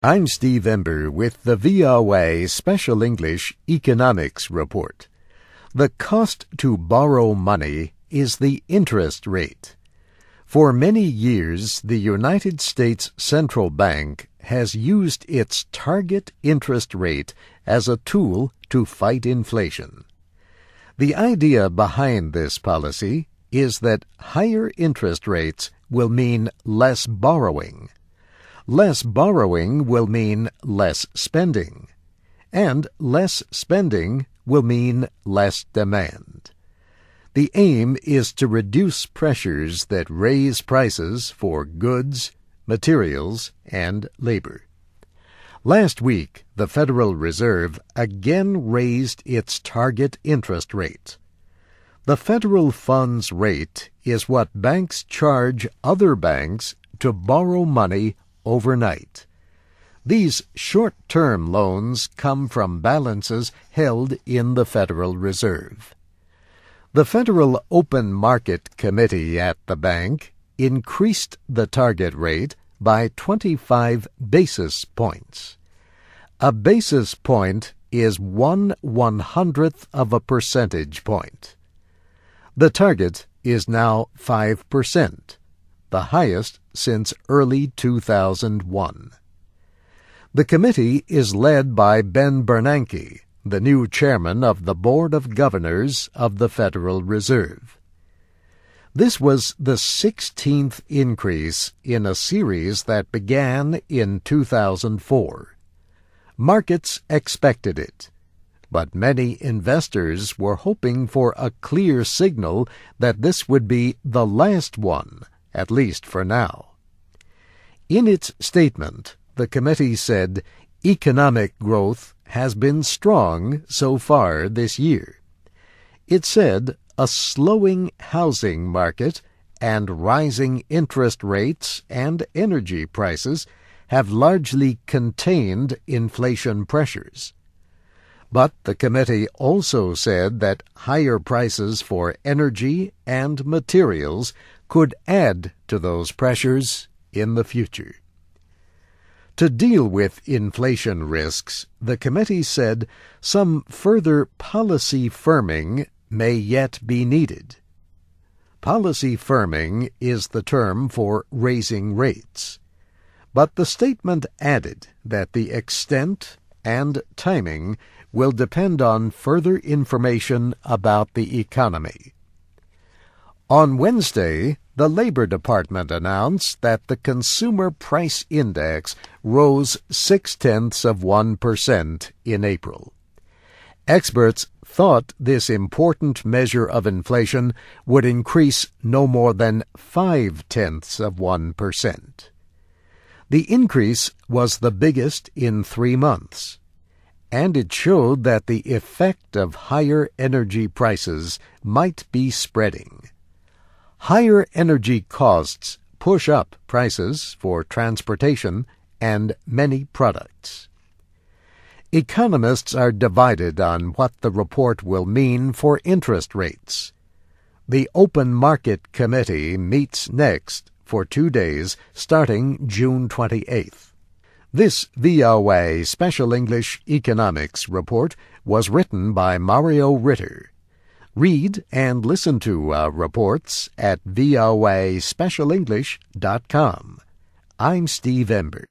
I'm Steve Ember with the VOA Special English Economics Report. The cost to borrow money is the interest rate. For many years, the United States Central Bank has used its target interest rate as a tool to fight inflation. The idea behind this policy is that higher interest rates will mean less borrowing. Less borrowing will mean less spending, and less spending will mean less demand. The aim is to reduce pressures that raise prices for goods, materials, and labor. Last week, the Federal Reserve again raised its target interest rate. The federal funds rate is what banks charge other banks to borrow money overnight. These short-term loans come from balances held in the Federal Reserve. The Federal Open Market Committee at the bank increased the target rate by 25 basis points. A basis point is 1/100th of a percentage point. The target is now 5%. The highest since early 2001. The committee is led by Ben Bernanke, the new chairman of the Board of Governors of the Federal Reserve. This was the 16th increase in a series that began in 2004. Markets expected it, but many investors were hoping for a clear signal that this would be the last one, at least for now. In its statement, the committee said economic growth has been strong so far this year. It said a slowing housing market and rising interest rates and energy prices have largely contained inflation pressures. But the committee also said that higher prices for energy and materials could add to those pressures in the future. To deal with inflation risks, the committee said some further policy firming may yet be needed. Policy firming is the term for raising rates. But the statement added that the extent and timing will depend on further information about the economy. On Wednesday, the Labor Department announced that the Consumer Price Index rose 0.6% in April. Experts thought this important measure of inflation would increase no more than 0.5%. The increase was the biggest in 3 months, and it showed that the effect of higher energy prices might be spreading. Higher energy costs push up prices for transportation and many products. Economists are divided on what the report will mean for interest rates. The Open Market Committee meets next for 2 days starting June 28th. This VOA Special English Economics Report was written by Mario Ritter. Read and listen to our reports at voaspecialenglish.com. I'm Steve Ember.